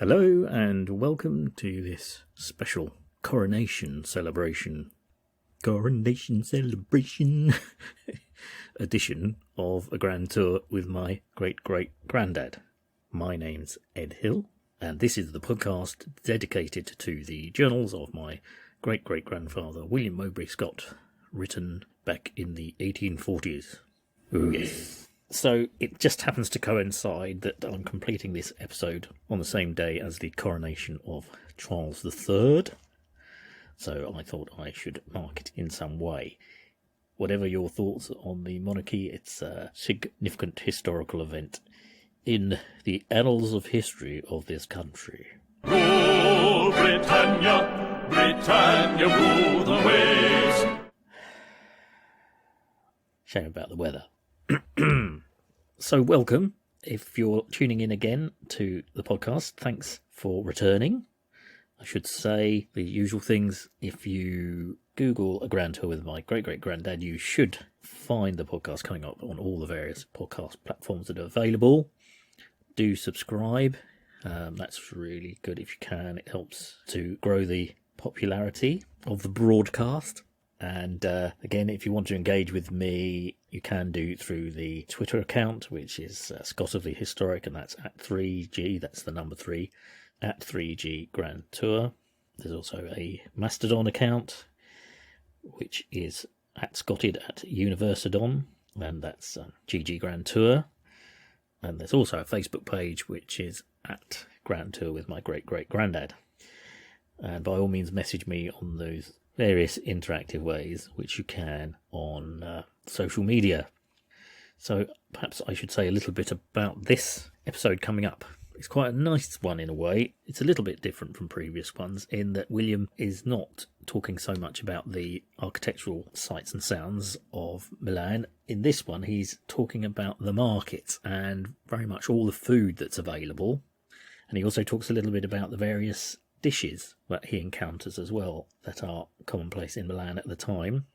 Hello and welcome to this special coronation celebration edition of a grand tour with my great-great-granddad. My name's Ed Hill, and this is the podcast dedicated to the journals of my great-great-grandfather William Mowbray Scott, written back in the 1840s. Ooh, yes. So it just happens to coincide that I'm completing this episode on the same day as the coronation of Charles III. So I thought I should mark it in some way. Whatever your thoughts on the monarchy, it's a significant historical event in the annals of history of this country. Rule Britannia, Britannia rule the waves. Shame about the weather. So welcome. If you're tuning in again to the podcast, thanks for returning. I should say the usual things. If you Google a grand tour with my great-great-granddad, you should find the podcast coming up on all the various podcast platforms that are available. Do subscribe. That's really good if you can. It helps to grow the popularity of the broadcast. And again, if you want to engage with me, you can do through the Twitter account, which is Scott of the Historic, and that's at 3G, that's the number 3, at 3G Grand Tour. There's also a Mastodon account, which is at Scotted at Universidon, and that's GG Grand Tour. And there's also a Facebook page, which is at Grand Tour with my great-great-granddad. And by all means, message me on those various interactive ways, which you can on social media. So perhaps I should say a little bit about this episode coming up. It's quite a nice one in a way. It's a little bit different from previous ones in that William is not talking so much about the architectural sights and sounds of Milan. In this one, he's talking about the market and very much all the food that's available. And he also talks a little bit about the various dishes that he encounters as well that are commonplace in Milan at the time.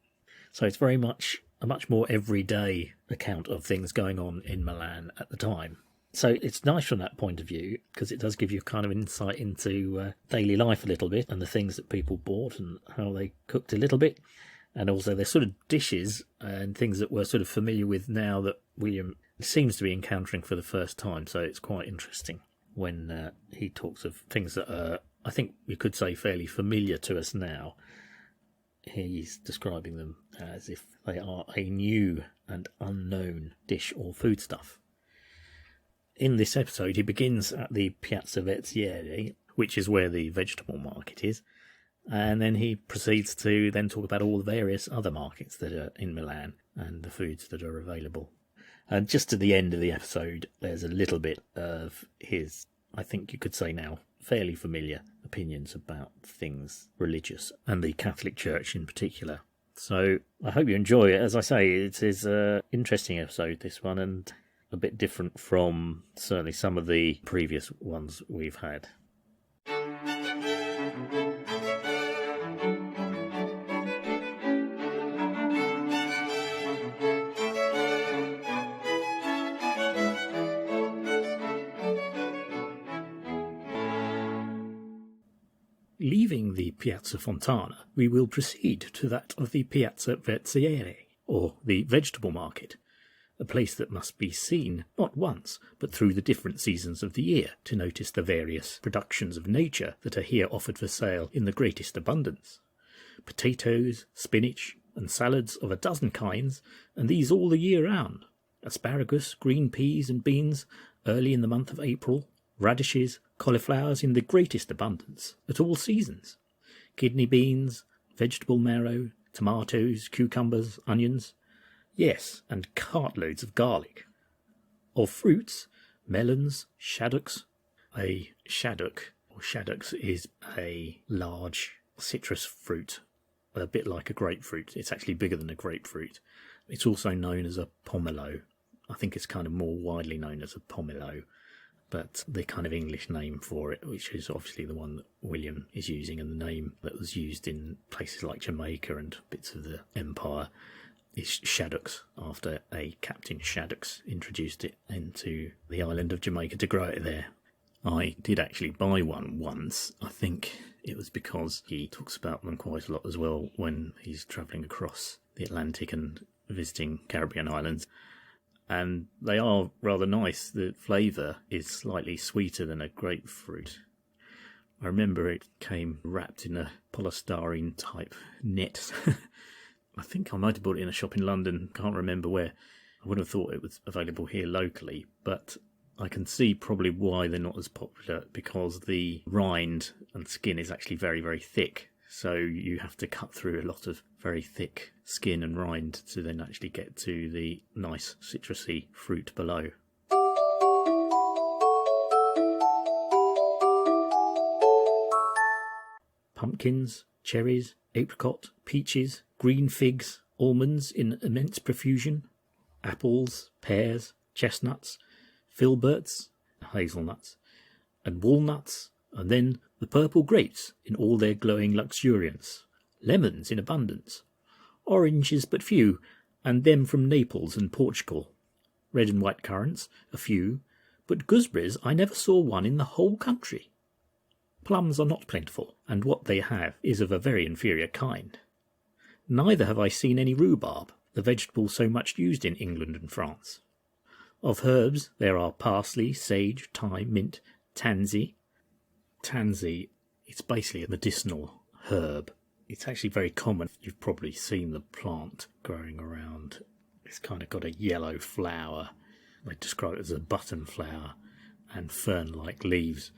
So it's very much a much more everyday account of things going on in Milan at the time. So it's nice from that point of view because it does give you kind of insight into daily life a little bit and the things that people bought and how they cooked a little bit. And also there's sort of dishes and things that we're sort of familiar with now that William seems to be encountering for the first time. So it's quite interesting when he talks of things that are, I think you could say, fairly familiar to us now. He's describing them as if they are a new and unknown dish or foodstuff. In this episode, he begins at the Piazza Vezziere, which is where the vegetable market is, and then he proceeds to then talk about all the various other markets that are in Milan and the foods that are available. And just at the end of the episode, there's a little bit of his, I think you could say now, fairly familiar opinions about things religious and the Catholic Church in particular. So I hope you enjoy it. As I say, it is an interesting episode, this one, and a bit different from certainly some of the previous ones we've had. Leaving the Piazza Fontana, we will proceed to that of the Piazza Vezziere, or the vegetable market, a place that must be seen not once, but through the different seasons of the year, to notice the various productions of nature that are here offered for sale in the greatest abundance. Potatoes, spinach, and salads of a dozen kinds, and these all the year round. Asparagus, green peas and beans early in the month of April, radishes, cauliflowers in the greatest abundance at all seasons, kidney beans, vegetable marrow, tomatoes, cucumbers, onions, yes, and cartloads of garlic. Of fruits, melons, shaddocks. A shaddock, or shaddocks, is a large citrus fruit, a bit like a grapefruit. It's actually bigger than a grapefruit. It's also known as a pomelo. I think it's kind of more widely known as a pomelo. But the kind of English name for it, which is obviously the one that William is using, and the name that was used in places like Jamaica and bits of the Empire, is shaddocks, after a Captain Shaddocks introduced it into the island of Jamaica to grow it there. I did actually buy one once. I think it was because he talks about them quite a lot as well when he's travelling across the Atlantic and visiting Caribbean islands. And they are rather nice. The flavour is slightly sweeter than a grapefruit. I remember it came wrapped in a polystyrene type net. I think I might have bought it in a shop in London, can't remember where. I would have thought it was available here locally, but I can see probably why they're not as popular, because the rind and skin is actually very, very thick. So you have to cut through a lot of very thick skin and rind to then actually get to the nice citrusy fruit below. Pumpkins, cherries, apricot, peaches, green figs, almonds in immense profusion, apples, pears, chestnuts, filberts, hazelnuts, and walnuts, and then the purple grapes in all their glowing luxuriance, lemons in abundance, oranges but few, and them from Naples and Portugal, red and white currants, a few, but gooseberries I never saw one in the whole country. Plums are not plentiful, and what they have is of a very inferior kind. Neither have I seen any rhubarb, the vegetable so much used in England and France. Of herbs there are parsley, sage, thyme, mint, tansy. Tansy, it's basically a medicinal herb. It's actually very common. You've probably seen the plant growing around. It's kind of got a yellow flower. They describe it as a button flower and fern-like leaves.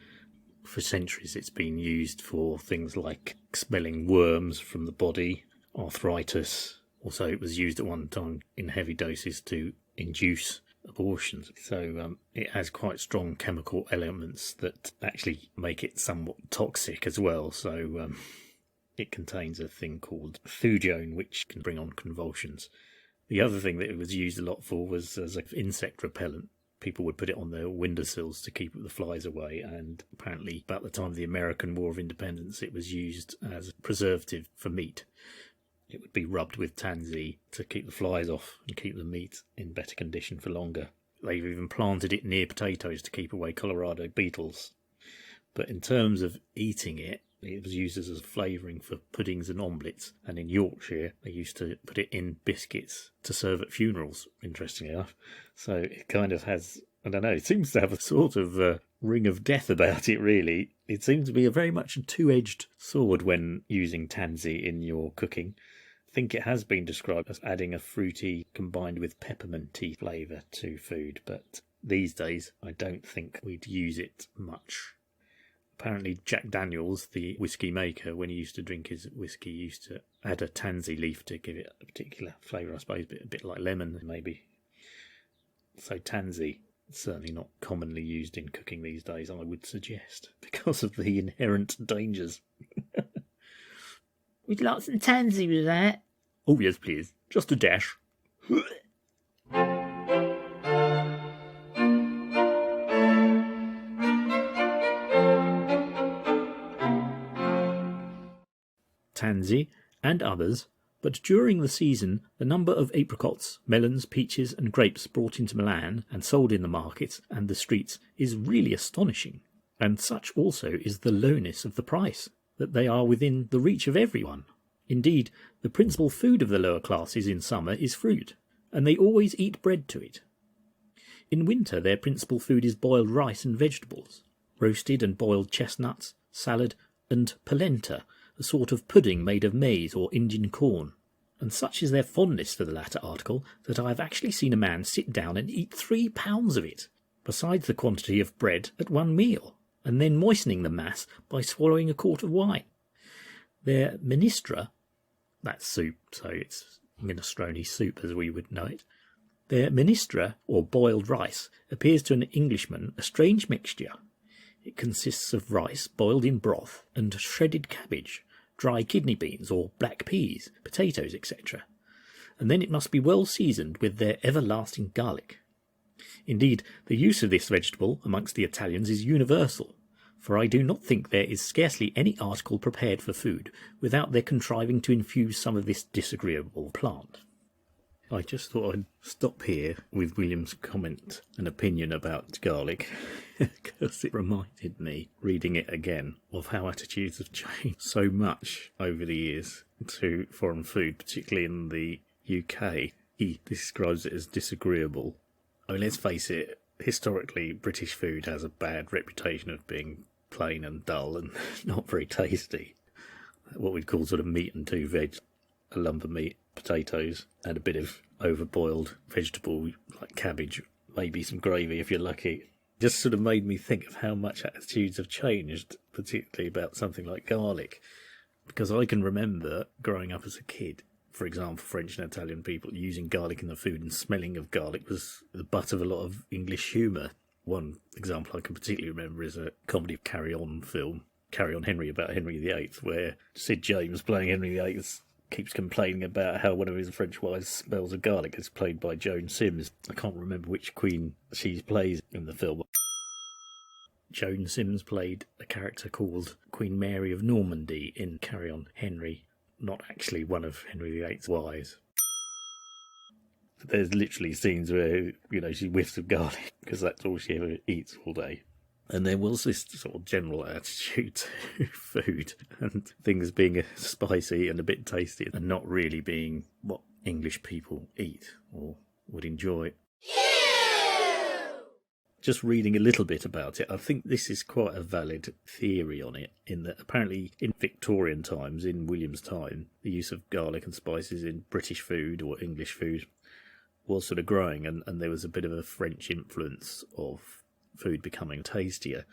For centuries it's been used for things like expelling worms from the body, arthritis. Also it was used at one time in heavy doses to induce abortions. So it has quite strong chemical elements that actually make it somewhat toxic as well. So it contains a thing called thujone, which can bring on convulsions. The other thing that it was used a lot for was as an insect repellent. People would put it on their windowsills to keep the flies away, and apparently about the time of the American War of Independence it was used as a preservative for meat. It would be rubbed with tansy to keep the flies off and keep the meat in better condition for longer. They've even planted it near potatoes to keep away Colorado beetles. But in terms of eating it, it was used as a flavouring for puddings and omelettes, and in Yorkshire they used to put it in biscuits to serve at funerals, interestingly enough. So it kind of has, I don't know, it seems to have a sort of ring of death about it, really. It seems to be a very much a two-edged sword when using tansy in your cooking. I think it has been described as adding a fruity combined with pepperminty flavour to food, but these days I don't think we'd use it much. Apparently Jack Daniels, the whiskey maker, when he used to drink his whiskey, used to add a tansy leaf to give it a particular flavour, I suppose, a bit like lemon maybe. So tansy, certainly not commonly used in cooking these days, I would suggest, because of the inherent dangers. Would you like some tansy with that? Oh yes, please. Just a dash. Tansy and others, but during the season the number of apricots, melons, peaches and grapes brought into Milan and sold in the markets and the streets is really astonishing, and such also is the lowness of the price, that they are within the reach of everyone. Indeed, the principal food of the lower classes in summer is fruit, and they always eat bread to it. In winter their principal food is boiled rice and vegetables, roasted and boiled chestnuts, salad and polenta, a sort of pudding made of maize or Indian corn, and such is their fondness for the latter article that I have actually seen a man sit down and eat 3 pounds of it, besides the quantity of bread at one meal, and then moistening the mass by swallowing a quart of wine. Their minestra, that's soup, so it's minestrone soup as we would know it, their minestra, or boiled rice, appears to an Englishman a strange mixture. It consists of rice boiled in broth and shredded cabbage, dry kidney beans or black peas, potatoes, etc., and then it must be well seasoned with their everlasting garlic. Indeed, the use of this vegetable amongst the Italians is universal, for I do not think there is scarcely any article prepared for food without their contriving to infuse some of this disagreeable plant. I just thought I'd stop here with William's comment and opinion about garlic because it reminded me, reading it again, of how attitudes have changed so much over the years to foreign food, particularly in the UK. He describes it as disagreeable. I mean, let's face it, historically, British food has a bad reputation of being plain and dull and not very tasty. What we'd call sort of meat and two veg, a lump of meat, potatoes, and a bit of overboiled vegetable like cabbage, maybe some gravy if you're lucky. Just sort of made me think of how much attitudes have changed, particularly about something like garlic. Because I can remember growing up as a kid, for example, French and Italian people using garlic in the food, and smelling of garlic was the butt of a lot of English humour. One example I can particularly remember is a comedy Carry On film, Carry On Henry, about Henry VIII, where Sid James, playing Henry VIII, keeps complaining about how one of his French wives smells of garlic. It's played by Joan Sims. I can't remember which queen she plays in the film. Joan Sims played a character called Queen Mary of Normandy in Carry On Henry, not actually one of Henry VIII's wives. There's literally scenes where, she whiffs of garlic because that's all she ever eats all day. And there was this sort of general attitude to food and things being spicy and a bit tasty and not really being what English people eat or would enjoy. Just reading a little bit about it, I think this is quite a valid theory on it, in that apparently in Victorian times, in William's time, the use of garlic and spices in British food or English food was sort of growing, and there was a bit of a French influence of food becoming tastier.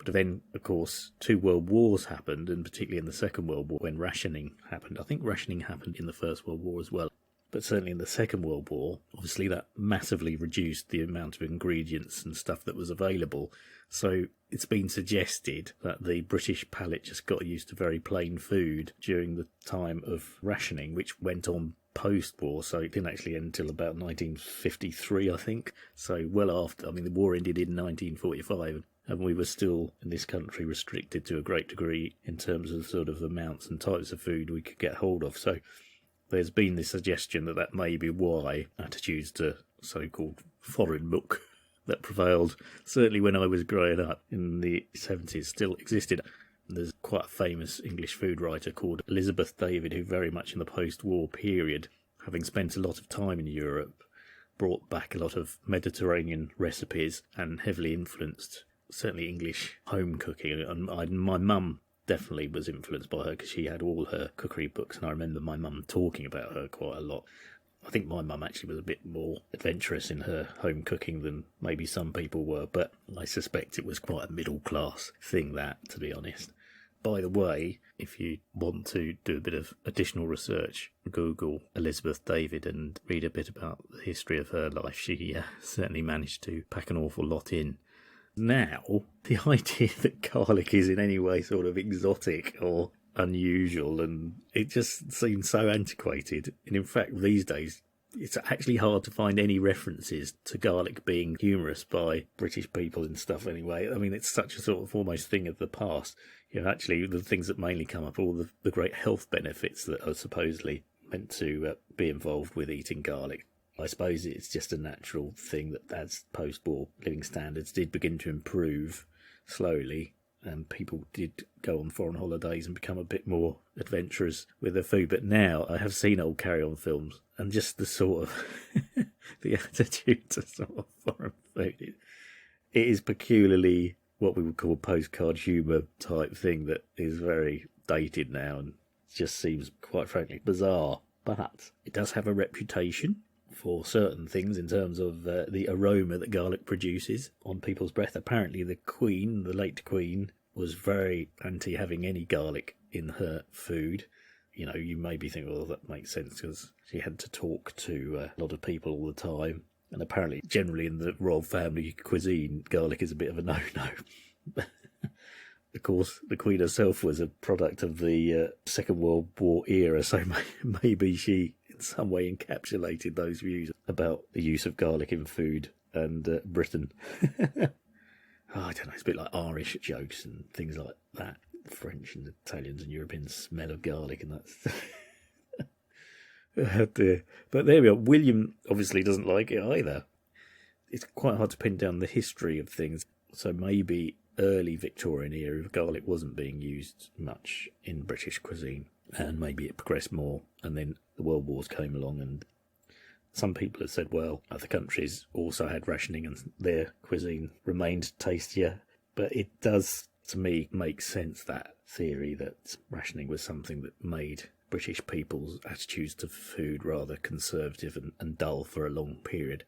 But then, of course, 2 world wars happened, and particularly in the Second World War, when rationing happened. I think rationing happened in the First World War as well. But certainly in the Second World War, obviously that massively reduced the amount of ingredients and stuff that was available. So it's been suggested that the British palate just got used to very plain food during the time of rationing, which went on post-war. So it didn't actually end until about 1953, I think. So well after, the war ended in 1945. And we were still, in this country, restricted to a great degree in terms of sort of amounts and types of food we could get hold of. So there's been this suggestion that may be why attitudes to so-called foreign muck that prevailed, certainly when I was growing up in the 70s, still existed. There's quite a famous English food writer called Elizabeth David, who very much in the post-war period, having spent a lot of time in Europe, brought back a lot of Mediterranean recipes and heavily influenced certainly English home cooking. And my mum definitely was influenced by her because she had all her cookery books, and I remember my mum talking about her quite a lot. I think my mum actually was a bit more adventurous in her home cooking than maybe some people were, but I suspect it was quite a middle class thing, that, to be honest. By the way, if you want to do a bit of additional research, Google Elizabeth David and read a bit about the history of her life. She certainly managed to pack an awful lot in. Now, the idea that garlic is in any way sort of exotic or unusual, and it just seems so antiquated. And in fact, these days, it's actually hard to find any references to garlic being humorous by British people and stuff anyway. It's such a sort of almost thing of the past. Actually, the things that mainly come up are all the great health benefits that are supposedly meant to be involved with eating garlic. I suppose it's just a natural thing that as post-war living standards did begin to improve slowly, and people did go on foreign holidays and become a bit more adventurous with their food. But now I have seen old carry-on films, and just the sort of the attitude to sort of foreign food, it is peculiarly what we would call postcard humour type thing that is very dated now and just seems, quite frankly, bizarre. But it does have a reputation for certain things in terms of the aroma that garlic produces on people's breath. Apparently the Queen, the late Queen, was very anti having any garlic in her food. You maybe think, well, that makes sense because she had to talk to a lot of people all the time. And apparently, generally in the royal family cuisine, garlic is a bit of a no-no. Of course, the Queen herself was a product of the Second World War era, so maybe she in some way encapsulated those views about the use of garlic in food and Britain. I don't know, it's a bit like Irish jokes and things like that. French and Italians and Europeans smell of garlic, and that's... Oh dear. But there we are. William obviously doesn't like it either. It's quite hard to pin down the history of things. So maybe early Victorian era, garlic wasn't being used much in British cuisine. And maybe it progressed more. And then the World Wars came along, and some people have said, well, other countries also had rationing and their cuisine remained tastier. But it does, to me, make sense, that theory that rationing was something that made British people's attitudes to food rather conservative and dull for a long period.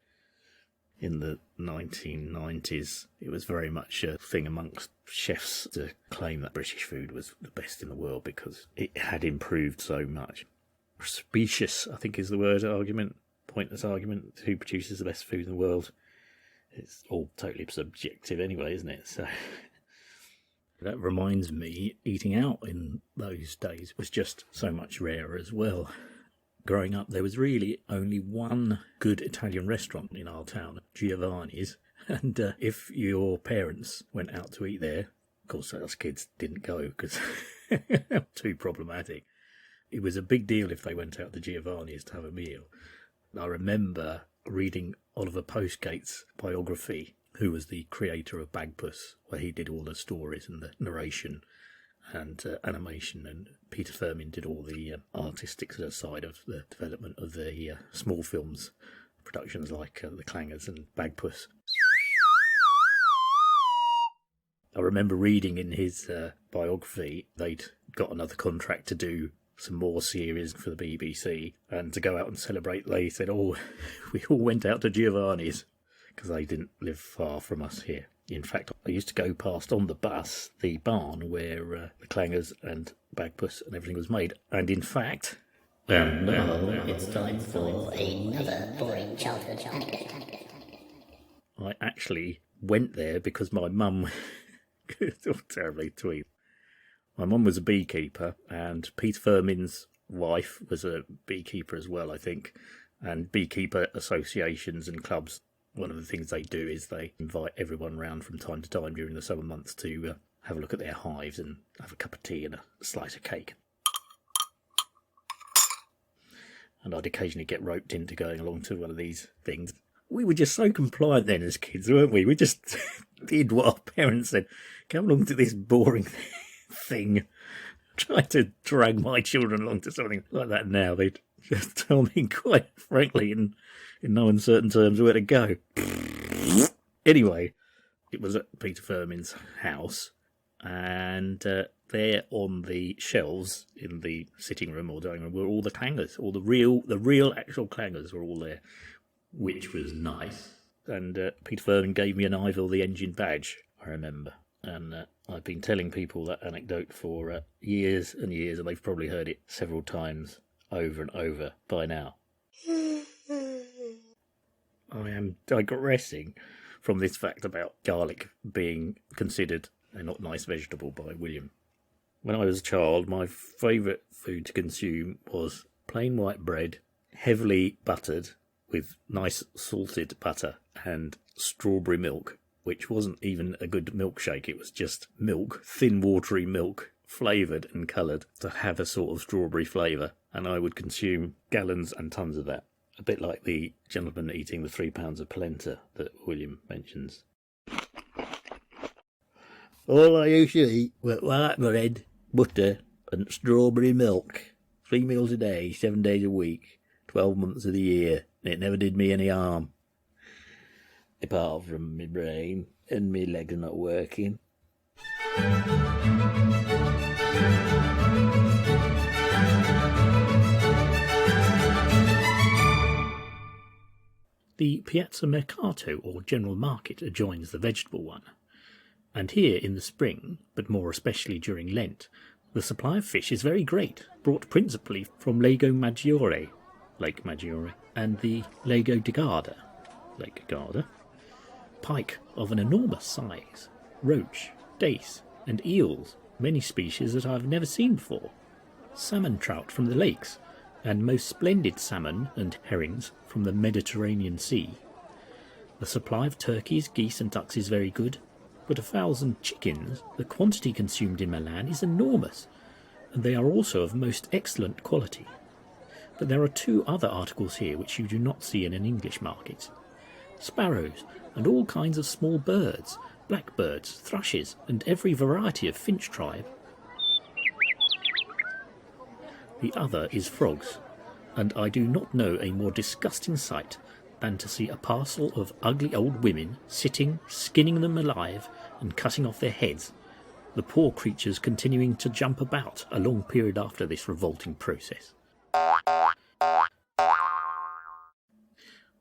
In the 1990s, it was very much a thing amongst chefs to claim that British food was the best in the world because it had improved so much. Specious, I think, is the word, argument, pointless argument, who produces the best food in the world. It's all totally subjective anyway, isn't it? So that reminds me, eating out in those days was just so much rarer as well. Growing up, there was really only one good Italian restaurant in our town, Giovanni's, and if your parents went out to eat there, of course us kids didn't go because too problematic. It was a big deal if they went out to Giovanni's to have a meal. I remember reading Oliver Postgate's biography, who was the creator of Bagpuss, where he did all the stories and the narration and animation, and Peter Firmin did all the artistic side of the development of the small films, productions like The Clangers and Bagpuss. I remember reading in his biography they'd got another contract to do some more series for the BBC, and to go out and celebrate, they said, oh, we all went out to Giovanni's, because they didn't live far from us here. In fact, I used to go past on the bus the barn where the Clangers and Bagpuss and everything was made. And in fact... And now it's time for another boring childhood anecdote. I actually went there because my mum... terribly tweet. My mum was a beekeeper, and Peter Firmin's wife was a beekeeper as well, I think. And beekeeper associations and clubs, one of the things they do is they invite everyone round from time to time during the summer months to have a look at their hives and have a cup of tea and a slice of cake. And I'd occasionally get roped into going along to one of these things. We were just so compliant then as kids, weren't we? We just did what our parents said. Come along to this boring thing. Try to drag my children along to something like that now. They'd just tell me quite frankly in no uncertain terms where to go. Anyway, it was at Peter Firmin's house, and there on the shelves in the sitting room or dining room were all the clangers, all the real actual clangers were all there, which was nice. And Peter Firmin gave me an Ivor the Engine badge, I remember. And I've been telling people that anecdote for years and years, and they've probably heard it several times over and over by now. I am digressing from this fact about garlic being considered a not nice vegetable by William. When I was a child, my favourite food to consume was plain white bread, heavily buttered with nice salted butter and strawberry milk, which wasn't even a good milkshake. It was just milk, thin watery milk, flavoured and coloured to have a sort of strawberry flavour, and I would consume gallons and tons of that. A bit like the gentleman eating the 3 pounds of polenta that William mentions. All I used to eat was white bread, butter and strawberry milk. 3 meals a day, 7 days a week, 12 months of the year. It never did me any harm. Apart from my brain and my legs not working. The Piazza Mercato, or General Market, adjoins the vegetable one. And here in the spring, but more especially during Lent, the supply of fish is very great, brought principally from Lago Maggiore, Lake Maggiore, and the Lago di Garda, Lake Garda, pike of an enormous size, roach, dace, and eels, many species that I have never seen before, salmon trout from the lakes, and most splendid salmon and herrings from the Mediterranean Sea. The supply of turkeys, geese and ducks is very good, but of fowls and chickens, the quantity consumed in Milan is enormous, and they are also of most excellent quality. But there are two other articles here which you do not see in an English market. Sparrows and all kinds of small birds, blackbirds, thrushes, and every variety of finch tribe. The other is frogs, and I do not know a more disgusting sight than to see a parcel of ugly old women sitting, skinning them alive and cutting off their heads, the poor creatures continuing to jump about a long period after this revolting process.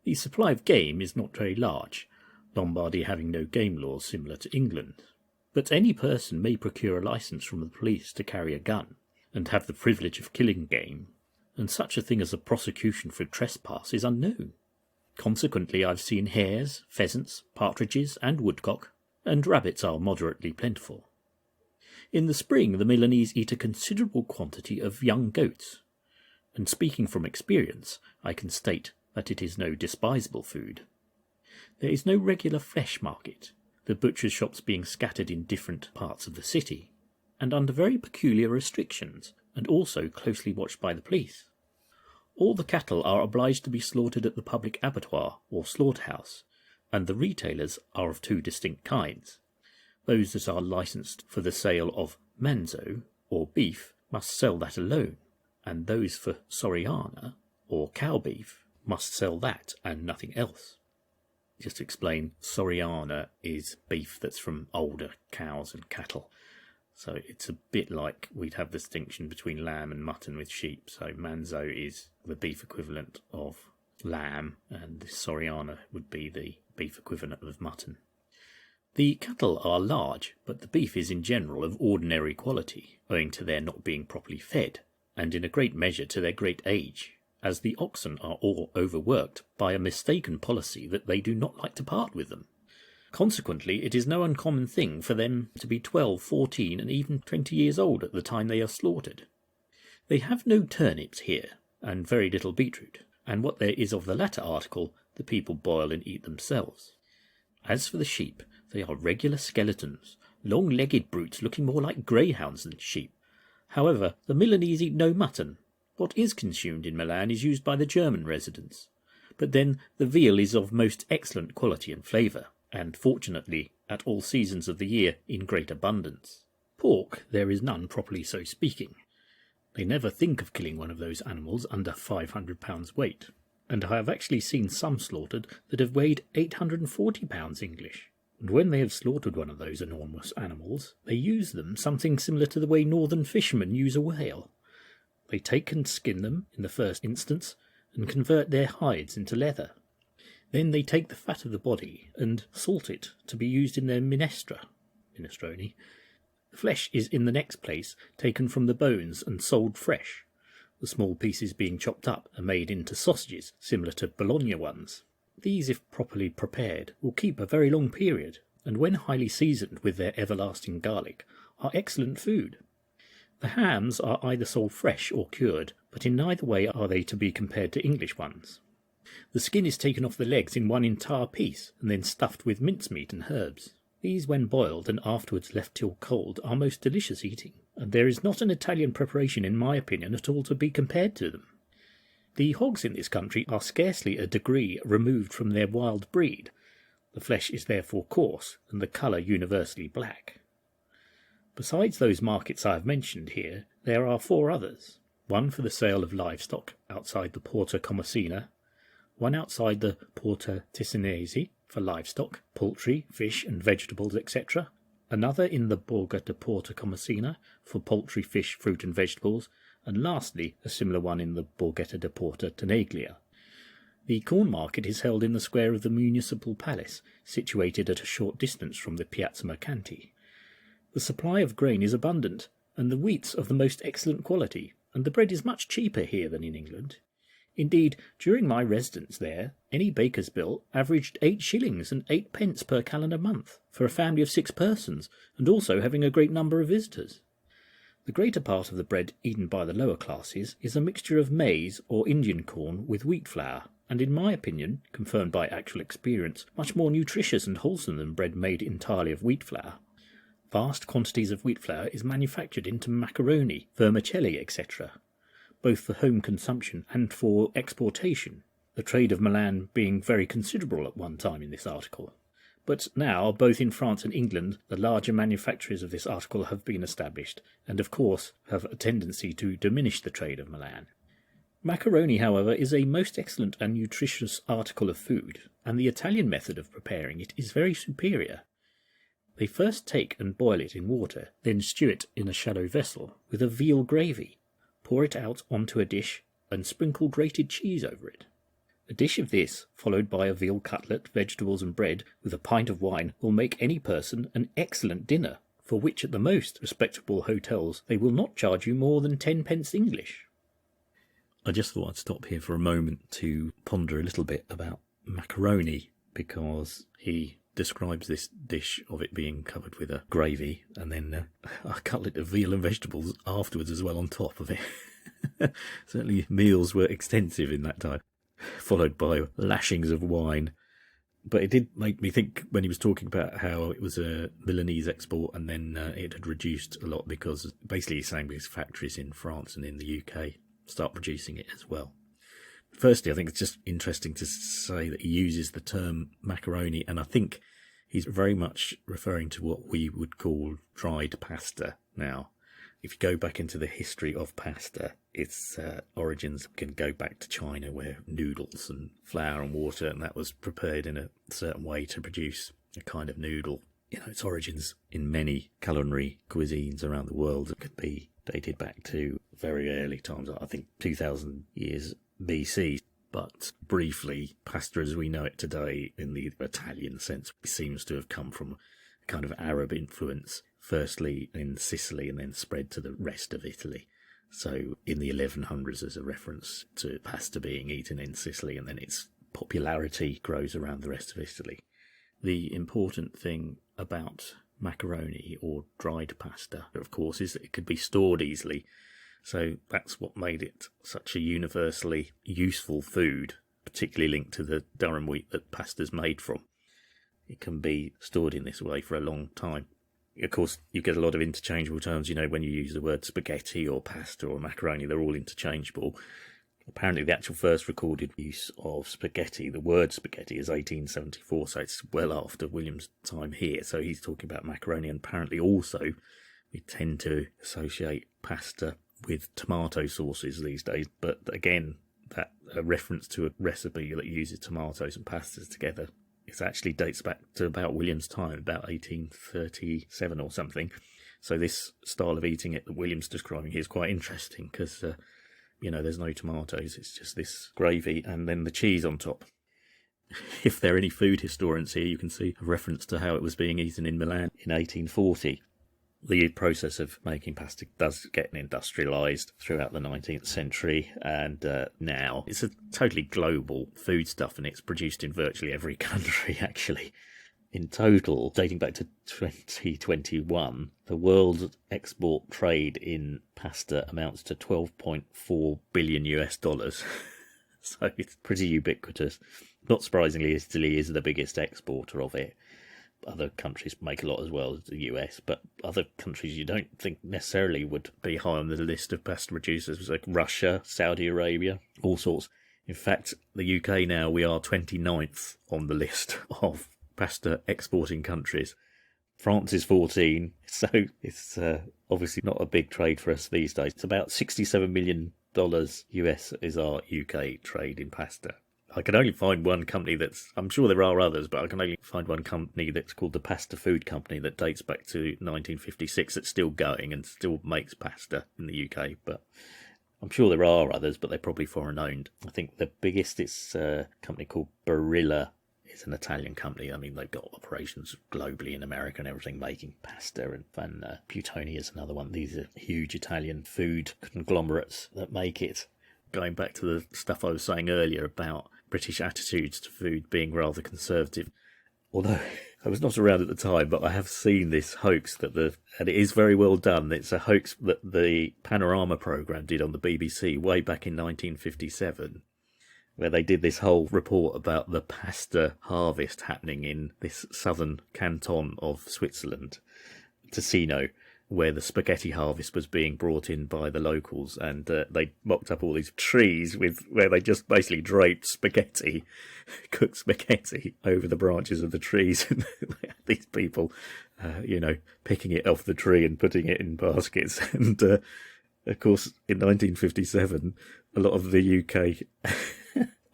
The supply of game is not very large, Lombardy having no game laws similar to England, but any person may procure a licence from the police to carry a gun, and have the privilege of killing game, and such a thing as a prosecution for trespass is unknown. Consequently, I've seen hares, pheasants, partridges, and woodcock, and rabbits are moderately plentiful. In the spring, the Milanese eat a considerable quantity of young goats, and speaking from experience, I can state that it is no despisable food. There is no regular flesh market, the butchers' shops being scattered in different parts of the city, and under very peculiar restrictions, and also closely watched by the police. All the cattle are obliged to be slaughtered at the public abattoir or slaughterhouse, and the retailers are of two distinct kinds. Those that are licensed for the sale of manzo, or beef, must sell that alone, and those for soriana, or cow beef, must sell that and nothing else. Just to explain, soriana is beef that's from older cows and cattle. So it's a bit like we'd have the distinction between lamb and mutton with sheep. So manzo is the beef equivalent of lamb, and the soriana would be the beef equivalent of mutton. The cattle are large, but the beef is in general of ordinary quality, owing to their not being properly fed, and in a great measure to their great age, as the oxen are all overworked by a mistaken policy that they do not like to part with them. Consequently, it is no uncommon thing for them to be 12, 14, and even 20 years old at the time they are slaughtered. They have no turnips here, and very little beetroot, and what there is of the latter article the people boil and eat themselves. As for the sheep, they are regular skeletons, long-legged brutes looking more like greyhounds than sheep. However, the Milanese eat no mutton. What is consumed in Milan is used by the German residents, but then the veal is of most excellent quality and flavour, and fortunately at all seasons of the year in great abundance. Pork there is none properly so speaking. They never think of killing one of those animals under 500 pounds weight, and I have actually seen some slaughtered that have weighed 840 pounds English. And when they have slaughtered one of those enormous animals, they use them something similar to the way northern fishermen use a whale. They take and skin them in the first instance, and convert their hides into leather. Then they take the fat of the body and salt it to be used in their minestrone. The flesh is in the next place taken from the bones and sold fresh, the small pieces being chopped up and made into sausages similar to Bologna ones. These, if properly prepared, will keep a very long period, and when highly seasoned with their everlasting garlic, are excellent food. The hams are either sold fresh or cured, but in neither way are they to be compared to English ones. The skin is taken off the legs in one entire piece, and then stuffed with mincemeat and herbs. These, when boiled and afterwards left till cold, are most delicious eating, and there is not an Italian preparation, in my opinion, at all to be compared to them. The hogs in this country are scarcely a degree removed from their wild breed. The flesh is therefore coarse, and the colour universally black. Besides those markets I have mentioned here, there are 4 others, one for the sale of livestock outside the Porta Comacina, one outside the Porta Ticinese for livestock, poultry, fish and vegetables, etc., another in the Borga de Porta Comacina for poultry, fish, fruit and vegetables, and lastly a similar one in the Borgetta de Porta Tenaglia. The corn market is held in the square of the municipal palace, situated at a short distance from the Piazza Mercanti. The supply of grain is abundant, and the wheats of the most excellent quality, and the bread is much cheaper here than in England. Indeed, during my residence there, any baker's bill averaged 8 shillings and 8 pence per calendar month, for a family of 6 persons, and also having a great number of visitors. The greater part of the bread eaten by the lower classes is a mixture of maize or Indian corn with wheat flour, and in my opinion, confirmed by actual experience, much more nutritious and wholesome than bread made entirely of wheat flour. Vast quantities of wheat flour is manufactured into macaroni, vermicelli, etc., both for home consumption and for exportation, the trade of Milan being very considerable at one time in this article. But now, both in France and England, the larger manufacturers of this article have been established, and of course have a tendency to diminish the trade of Milan. Macaroni, however, is a most excellent and nutritious article of food, and the Italian method of preparing it is very superior. They first take and boil it in water, then stew it in a shallow vessel with a veal gravy, pour it out onto a dish, and sprinkle grated cheese over it. A dish of this, followed by a veal cutlet, vegetables and bread, with a pint of wine, will make any person an excellent dinner, for which at the most respectable hotels they will not charge you more than 10 pence English. I just thought I'd stop here for a moment to ponder a little bit about macaroni, because he describes this dish of it being covered with a gravy and then a cutlet of veal and vegetables afterwards as well on top of it. Certainly meals were extensive in that time, followed by lashings of wine. But it did make me think when he was talking about how it was a Milanese export and then it had reduced a lot because basically he's saying because factories in France and in the UK start producing it as well. Firstly, I think it's just interesting to say that he uses the term macaroni, and I think he's very much referring to what we would call dried pasta now. If you go back into the history of pasta, its origins can go back to China, where noodles and flour and water, and that was prepared in a certain way to produce a kind of noodle. Its origins in many culinary cuisines around the world could be dated back to very early times, I think 2000 years BC. But briefly, pasta as we know it today in the Italian sense seems to have come from a kind of Arab influence, firstly in Sicily and then spread to the rest of Italy. So in the 1100s there's a reference to pasta being eaten in Sicily, and then its popularity grows around the rest of Italy. The important thing about macaroni or dried pasta, of course, is that it could be stored easily. So that's what made it such a universally useful food, particularly linked to the durum wheat that pasta's made from. It can be stored in this way for a long time. Of course, you get a lot of interchangeable terms, when you use the word spaghetti or pasta or macaroni, they're all interchangeable. Apparently the actual first recorded use of spaghetti, the word spaghetti, is 1874, so it's well after William's time here. So he's talking about macaroni, and apparently also we tend to associate pasta with tomato sauces these days. But again, that reference to a recipe that uses tomatoes and pastas together, it actually dates back to about William's time, about 1837 or something. So this style of eating it that William's describing here is quite interesting because there's no tomatoes, it's just this gravy and then the cheese on top. If there are any food historians here, you can see a reference to how it was being eaten in Milan in 1840. The process of making pasta does get industrialised throughout the 19th century, and now it's a totally global foodstuff, and it's produced in virtually every country, actually. In total, dating back to 2021, the world export trade in pasta amounts to $12.4 billion US. So it's pretty ubiquitous. Not surprisingly, Italy is the biggest exporter of it. Other countries make a lot as well as the US, but other countries you don't think necessarily would be high on the list of pasta producers, like Russia, Saudi Arabia, all sorts. In fact, the UK now, we are 29th on the list of pasta exporting countries. France is 14, so it's obviously not a big trade for us these days. It's about $67 million US is our UK trade in pasta. I can only find one company I'm sure there are others, but I can only find one company that's called the Pasta Food Company that dates back to 1956 that's still going and still makes pasta in the UK. But I'm sure there are others, but they're probably foreign owned. I think the biggest is a company called Barilla. It's an Italian company. I mean, they've got operations globally in America and everything, making pasta, and Buitoni is another one. These are huge Italian food conglomerates that make it. Going back to the stuff I was saying earlier about British attitudes to food being rather conservative, although I was not around at the time, but I have seen this hoax and it is very well done. It's a hoax that the Panorama programme did on the BBC way back in 1957, where they did this whole report about the pasta harvest happening in this southern canton of Switzerland, Ticino. where the spaghetti harvest was being brought in by the locals, and they mocked up all these trees where they just basically draped spaghetti, cooked spaghetti over the branches of the trees, and these people, picking it off the tree and putting it in baskets. And of course, in 1957, a lot of the UK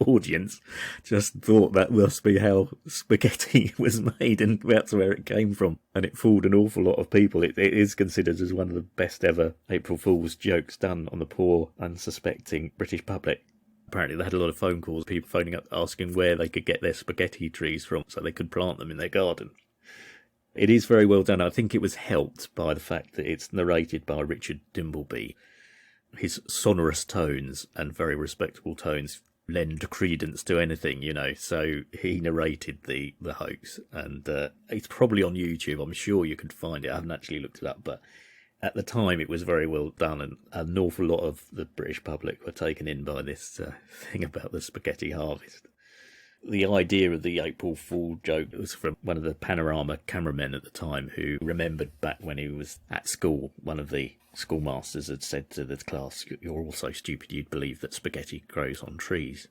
audience just thought that must be how spaghetti was made, and that's where it came from, and it fooled an awful lot of people. It is considered as one of the best ever April Fool's jokes done on the poor, unsuspecting British public. Apparently they had a lot of phone calls, people phoning up asking where they could get their spaghetti trees from so they could plant them in their garden. It is very well done. I think it was helped by the fact that it's narrated by Richard Dimbleby. His sonorous tones and very respectable tones lend credence to anything, so he narrated the hoax, and it's probably on YouTube. I'm sure you could find it. I haven't actually looked it up, but at the time it was very well done, and an awful lot of the British public were taken in by this thing about the spaghetti harvest. The idea of the April Fool joke was from one of the Panorama cameramen at the time, who remembered back when he was at school, one of the schoolmasters had said to the class, "You're all so stupid you'd believe that spaghetti grows on trees."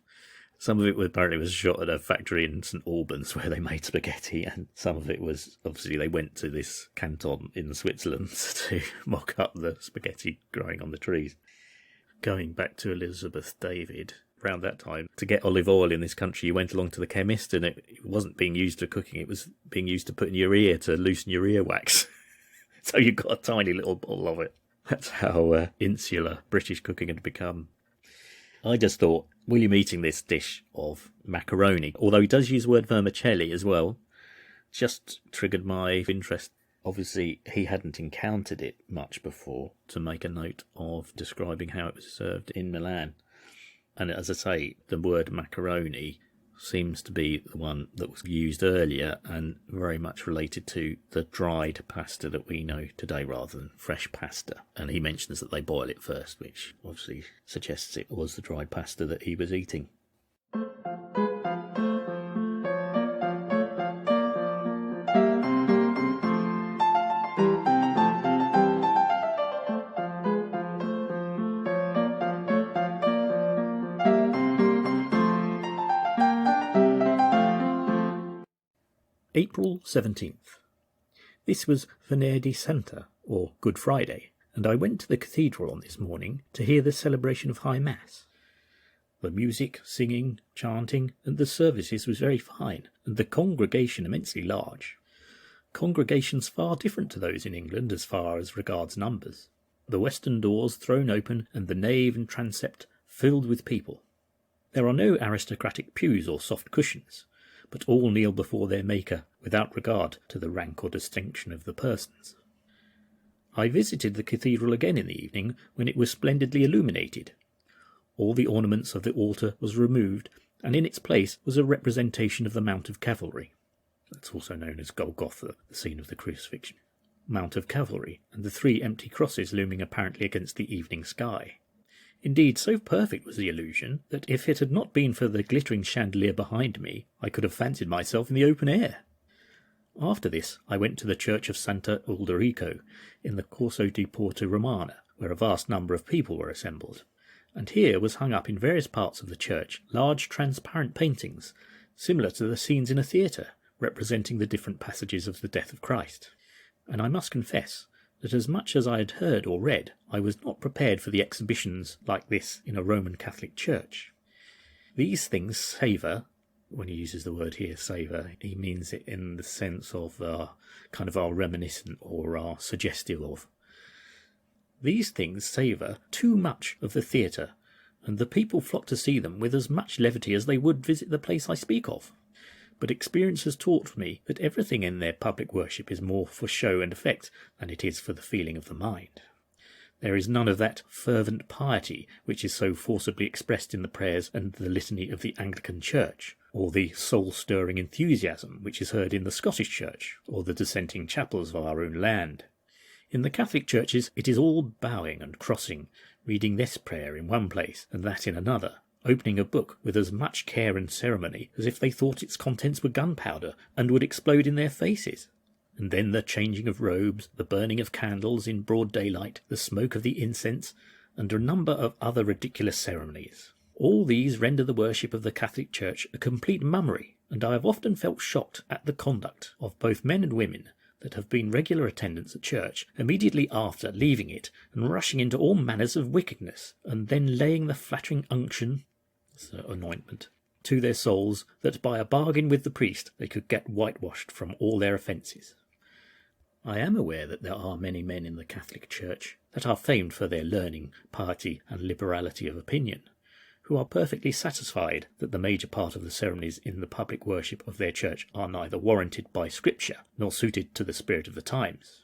Some of it apparently was shot at a factory in St Albans where they made spaghetti, and some of it was, obviously, they went to this canton in Switzerland to mock up the spaghetti growing on the trees. Going back to Elizabeth David, around that time, to get olive oil in this country, you went along to the chemist, and it wasn't being used for cooking, it was being used to put in your ear to loosen your earwax. So you got a tiny little bottle of it. That's how insular British cooking had become. I just thought, William eating this dish of macaroni, although he does use the word vermicelli as well, just triggered my interest. Obviously, he hadn't encountered it much before, to make a note of describing how it was served in Milan. And as I say, the word macaroni seems to be the one that was used earlier and very much related to the dried pasta that we know today rather than fresh pasta. And he mentions that they boil it first, which obviously suggests it was the dried pasta that he was eating. April 17th. This was Venerdì Santa, or Good Friday, and I went to the cathedral on this morning to hear the celebration of High Mass. The music, singing, chanting, and the services was very fine, and the congregation immensely large. Congregations far different to those in England as far as regards numbers. The western doors thrown open, and the nave and transept filled with people. There are no aristocratic pews or soft cushions, but all kneel before their Maker without regard to the rank or distinction of the persons. I visited the cathedral again in the evening, when it was splendidly illuminated. All the ornaments of the altar was removed, and in its place was a representation of the Mount of Cavalry. That's also known as Golgotha, the scene of the crucifixion. Mount of Cavalry, and the 3 empty crosses looming apparently against the evening sky. Indeed, so perfect was the illusion that if it had not been for the glittering chandelier behind me, I could have fancied myself in the open air. After this, I went to the church of Santa Ulderico in the Corso di Porta Romana, where a vast number of people were assembled, and here was hung up in various parts of the church large transparent paintings, similar to the scenes in a theatre, representing the different passages of the death of Christ. And I must confess that as much as I had heard or read, I was not prepared for the exhibitions like this in a Roman Catholic church. These things savour, when he uses the word here, savour, he means it in the sense of kind of our reminiscent or our suggestive of. These things savour too much of the theatre, and the people flock to see them with as much levity as they would visit the place I speak of. But experience has taught me that everything in their public worship is more for show and effect than it is for the feeling of the mind. There is none of that fervent piety which is so forcibly expressed in the prayers and the litany of the Anglican Church, or the soul-stirring enthusiasm which is heard in the Scottish Church, or the dissenting chapels of our own land. In the Catholic churches it is all bowing and crossing, reading this prayer in one place and that in another, opening a book with as much care and ceremony as if they thought its contents were gunpowder and would explode in their faces. and then the changing of robes, the burning of candles in broad daylight, the smoke of the incense, and a number of other ridiculous ceremonies. All these render the worship of the Catholic Church a complete mummery, and I have often felt shocked at the conduct of both men and women that have been regular attendants at church immediately after leaving it and rushing into all manners of wickedness, and then laying the flattering unction, anointment, to their souls, that by a bargain with the priest they could get whitewashed from all their offences. I am aware that there are many men in the Catholic Church that are famed for their learning, piety, and liberality of opinion, who are perfectly satisfied that the major part of the ceremonies in the public worship of their church are neither warranted by Scripture nor suited to the spirit of the times.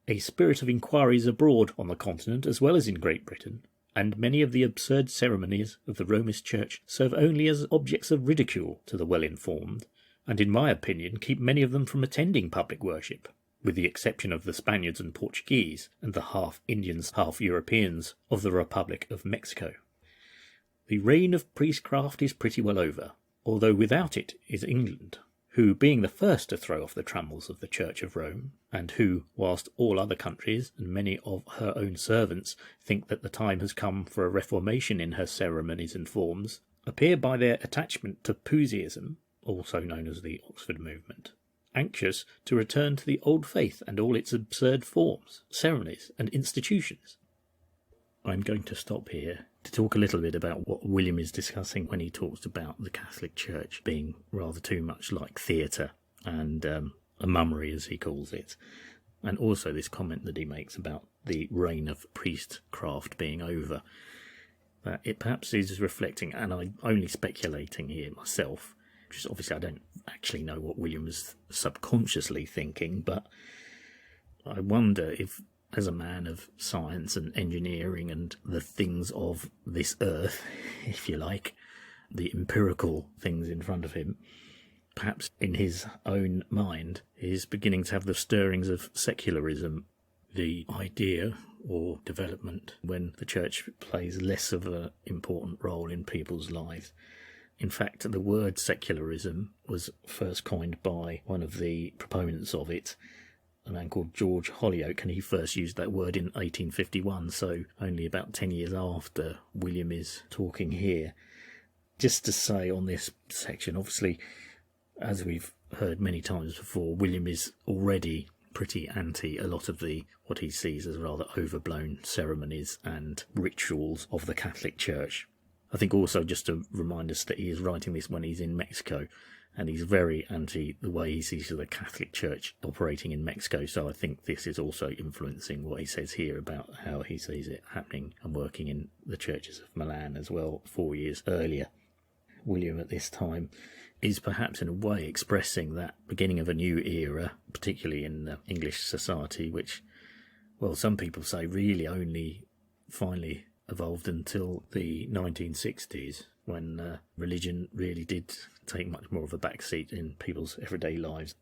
A spirit of inquiry is abroad on the continent as well as in Great Britain, and many of the absurd ceremonies of the Romish Church serve only as objects of ridicule to the well-informed, and in my opinion keep many of them from attending public worship, with the exception of the Spaniards and Portuguese and the half-Indians, half-Europeans of the Republic of Mexico. The reign of priestcraft is pretty well over, although without it is England, who, being the first to throw off the trammels of the Church of Rome, and who, whilst all other countries and many of her own servants think that the time has come for a reformation in her ceremonies and forms, appear by their attachment to Puseyism, also known as the Oxford movement, anxious to return to the old faith and all its absurd forms, ceremonies, and institutions. I'm going to stop here to talk a little bit about what William is discussing when he talks about the Catholic Church being rather too much like theatre and a mummery, as he calls it, and also this comment that he makes about the reign of priestcraft being over. That it perhaps is reflecting, and I'm only speculating here myself, because obviously I don't actually know what William was subconsciously thinking, but I wonder if, as a man of science and engineering and the things of this earth, if you like, the empirical things in front of him, perhaps in his own mind is beginning to have the stirrings of secularism, the idea or development when the church plays less of an important role in people's lives. In fact, the word secularism was first coined by one of the proponents of it, a man called George Holyoake, and he first used that word in 1851, so only about 10 years after William is talking here. Just to say on this section, obviously, as we've heard many times before, William is already pretty anti a lot of the what he sees as rather overblown ceremonies and rituals of the Catholic Church. I think also just to remind us that he is writing this when he's in Mexico, and he's very anti the way he sees the Catholic Church operating in Mexico, so I think this is also influencing what he says here about how he sees it happening and working in the churches of Milan as well 4 years earlier. William at this time is perhaps in a way expressing that beginning of a new era, particularly in English society, which, well, some people say really only finally evolved until the 1960s, when religion really did take much more of a backseat in people's everyday lives.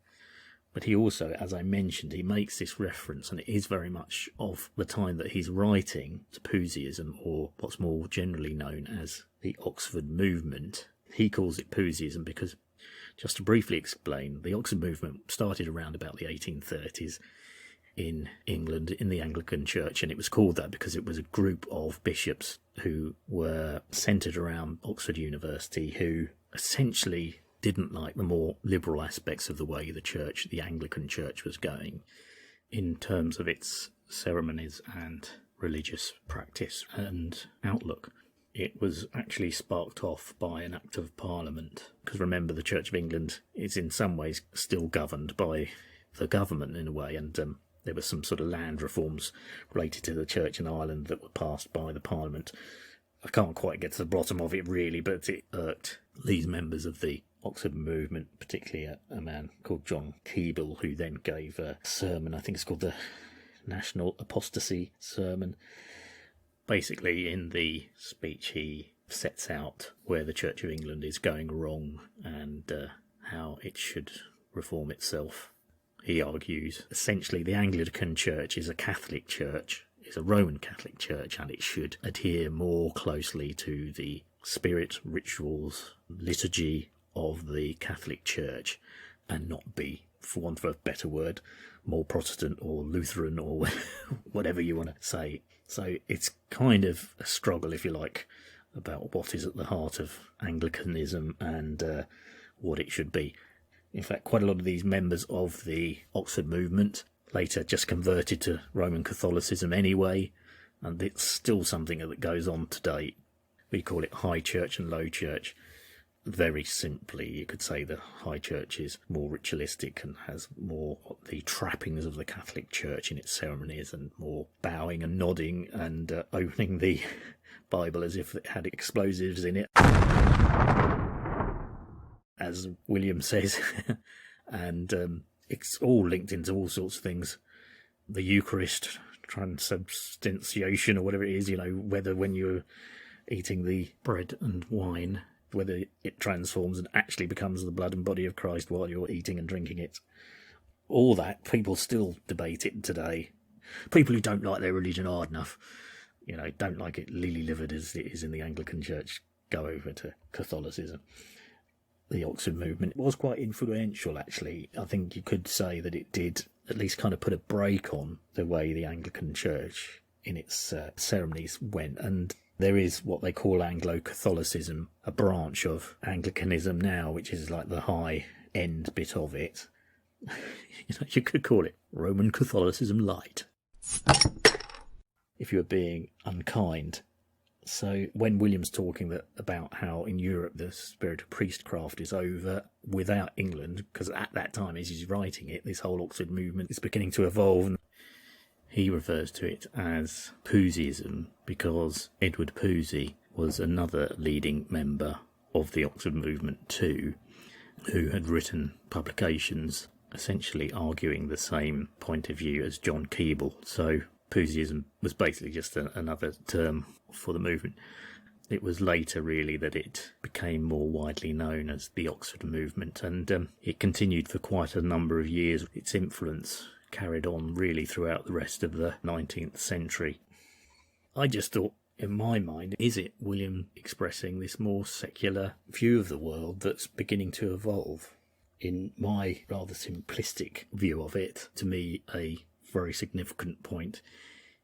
But he also, as I mentioned, he makes this reference, and it is very much of the time that he's writing, to Puseyism, or what's more generally known as the Oxford movement. He calls it Puseyism because, just to briefly explain, the Oxford movement started around about the 1830s in England, in the Anglican Church, and it was called that because it was a group of bishops who were centred around Oxford University, who essentially didn't like the more liberal aspects of the way the church, the Anglican Church, was going in terms of its ceremonies and religious practice and outlook. It was actually sparked off by an Act of Parliament, because remember, the Church of England is in some ways still governed by the government in a way, and there were some sort of land reforms related to the church in Ireland that were passed by the Parliament. I can't quite get to the bottom of it really, but it irked these members of the Oxford movement, particularly a man called John Keble, who then gave a sermon, I think it's called the National Apostasy Sermon. Basically, in the speech, he sets out where the Church of England is going wrong and how it should reform itself. He argues, essentially, the Anglican Church is a Catholic church, is a Roman Catholic church, and it should adhere more closely to the spirit, rituals, liturgy of the Catholic Church, and not be for want of a better word, more Protestant or Lutheran or whatever you want to say. So it's kind of a struggle, if you like, about what is at the heart of Anglicanism and what it should be. In fact, quite a lot of these members of the Oxford movement later just converted to Roman Catholicism anyway, and it's still something that goes on today. We call it High Church and Low Church. Very simply, you could say the High Church is more ritualistic and has more the trappings of the Catholic Church in its ceremonies, and more bowing and nodding and opening the Bible as if it had explosives in it, as William says. And it's all linked into all sorts of things. The Eucharist, transubstantiation or whatever it is, whether when you're eating the bread and wine, whether it transforms and actually becomes the blood and body of Christ while you're eating and drinking it. All that, people still debate it today. People who don't like their religion hard enough, don't like it lily-livered as it is in the Anglican Church, go over to Catholicism. The Oxford movement was quite influential, actually. I think you could say that it did at least kind of put a brake on the way the Anglican Church in its ceremonies went. And there is what they call Anglo-Catholicism, a branch of Anglicanism now, which is like the high-end bit of it. You could call it Roman Catholicism light, if you were being unkind. So when William's talking about how in Europe the spirit of priestcraft is over without England, because at that time, as he's writing it, this whole Oxford movement is beginning to evolve. He refers to it as Puseyism because Edward Pusey was another leading member of the Oxford movement too, who had written publications essentially arguing the same point of view as John Keble. So Puseyism was basically just another term for the movement. It was later really that it became more widely known as the Oxford movement, and it continued for quite a number of years. Its influence carried on really throughout the rest of the 19th century. I just thought, in my mind, is it William expressing this more secular view of the world that's beginning to evolve? In my rather simplistic view of it, to me, a very significant point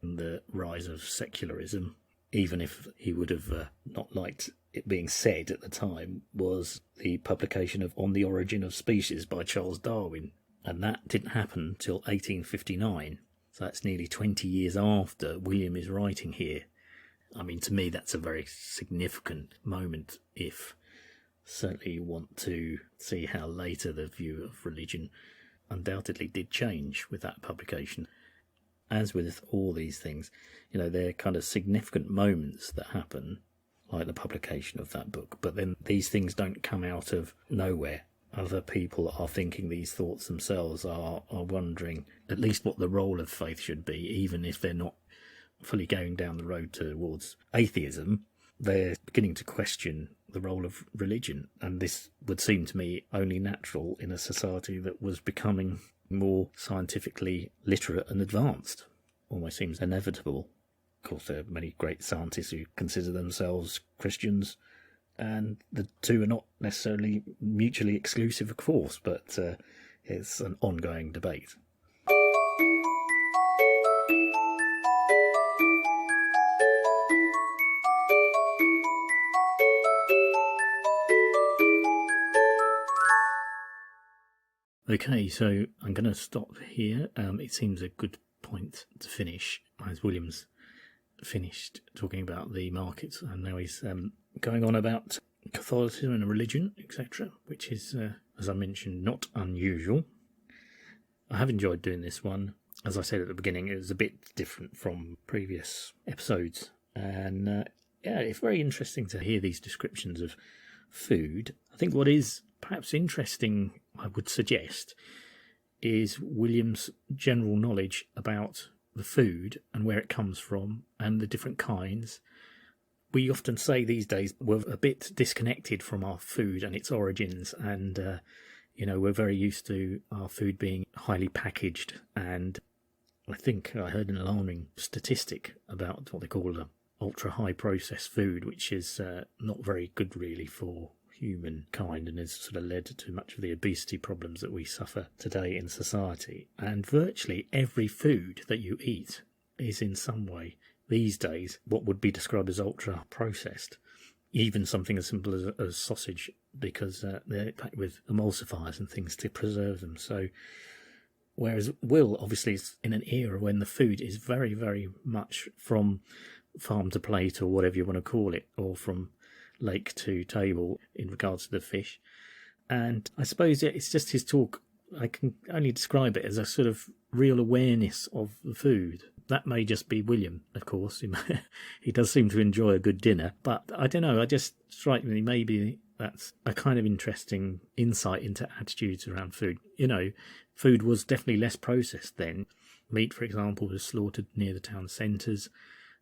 in the rise of secularism, even if he would have not liked it being said at the time, was the publication of On the Origin of Species by Charles Darwin. And that didn't happen till 1859. So that's nearly 20 years after William is writing here. I mean, to me, that's a very significant moment if certainly you want to see how later the view of religion undoubtedly did change with that publication. As with all these things, they're kind of significant moments that happen, like the publication of that book. But then these things don't come out of nowhere. Other people are thinking these thoughts themselves, are wondering at least what the role of faith should be, even if they're not fully going down the road towards atheism. They're beginning to question the role of religion, and this would seem to me only natural in a society that was becoming more scientifically literate and advanced. Almost seems inevitable. Of course, there are many great scientists who consider themselves Christians, and the two are not necessarily mutually exclusive, of course, but it's an ongoing debate. Okay, so I'm going to stop here. It seems a good point to finish, as William's finished talking about the markets, and now he's going on about Catholicism and religion, etc., which is, as I mentioned, not unusual. I have enjoyed doing this one. As I said at the beginning, it was a bit different from previous episodes, and it's very interesting to hear these descriptions of food. I think what is perhaps interesting, I would suggest, is William's general knowledge about the food and where it comes from and the different kinds. We often say these days we're a bit disconnected from our food and its origins, and we're very used to our food being highly packaged, and I think I heard an alarming statistic about what they call ultra high processed food, which is not very good really for humankind and has sort of led to much of the obesity problems that we suffer today in society. And virtually every food that you eat is in some way these days what would be described as ultra processed. Even something as simple as sausage, because they're packed with emulsifiers and things to preserve them. So, whereas Will obviously is in an era when the food is very, very much from farm to plate, or whatever you want to call it, or from lake to table in regards to the fish. And I suppose it's just his talk. I can only describe it as a sort of real awareness of the food. That may just be William, of course. He does seem to enjoy a good dinner. But I don't know, I just strike me maybe that's a kind of interesting insight into attitudes around food. Food was definitely less processed then. Meat, for example, was slaughtered near the town centres.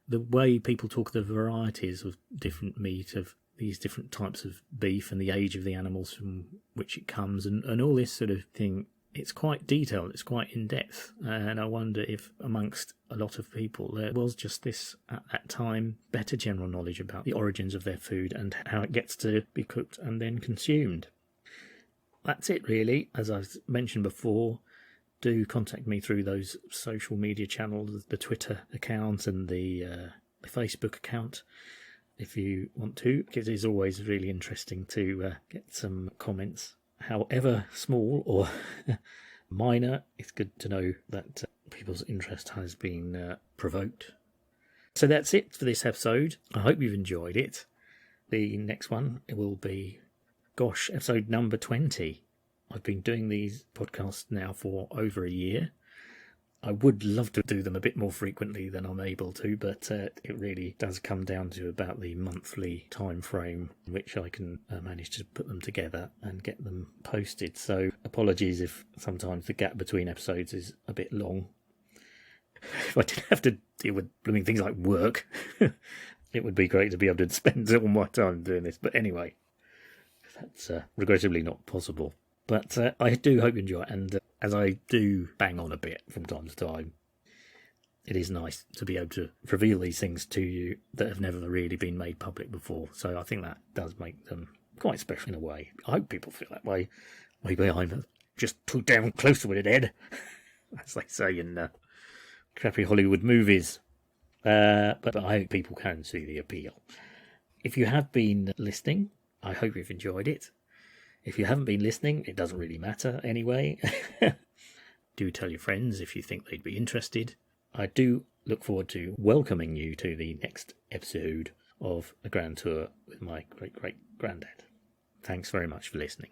The way people talk of the varieties of different meat, of these different types of beef and the age of the animals from which it comes and all this sort of thing, it's quite detailed, it's quite in-depth, and I wonder if amongst a lot of people there was just this, at that time, better general knowledge about the origins of their food and how it gets to be cooked and then consumed. That's it really. As I've mentioned before, do contact me through those social media channels, the Twitter account and the Facebook account, if you want to, because it's always really interesting to get some comments. However small or minor, it's good to know that people's interest has been provoked. So that's it for this episode. I hope you've enjoyed it. The next one will be, episode number 20. I've been doing these podcasts now for over a year. I would love to do them a bit more frequently than I'm able to, but it really does come down to about the monthly time frame in which I can manage to put them together and get them posted. So apologies if sometimes the gap between episodes is a bit long. If I didn't have to deal with blooming things like work, it would be great to be able to spend all my time doing this. But anyway, that's regrettably not possible. But I do hope you enjoy it, and as I do bang on a bit from time to time, it is nice to be able to reveal these things to you that have never really been made public before. So I think that does make them quite special in a way. I hope people feel that way. Maybe I'm just too damn close to it, Ed, as they say in crappy Hollywood movies. But I hope people can see the appeal. If you have been listening, I hope you've enjoyed it. If you haven't been listening, it doesn't really matter anyway. Do tell your friends if you think they'd be interested. I do look forward to welcoming you to the next episode of A Grand Tour with my great-great-granddad. Thanks very much for listening.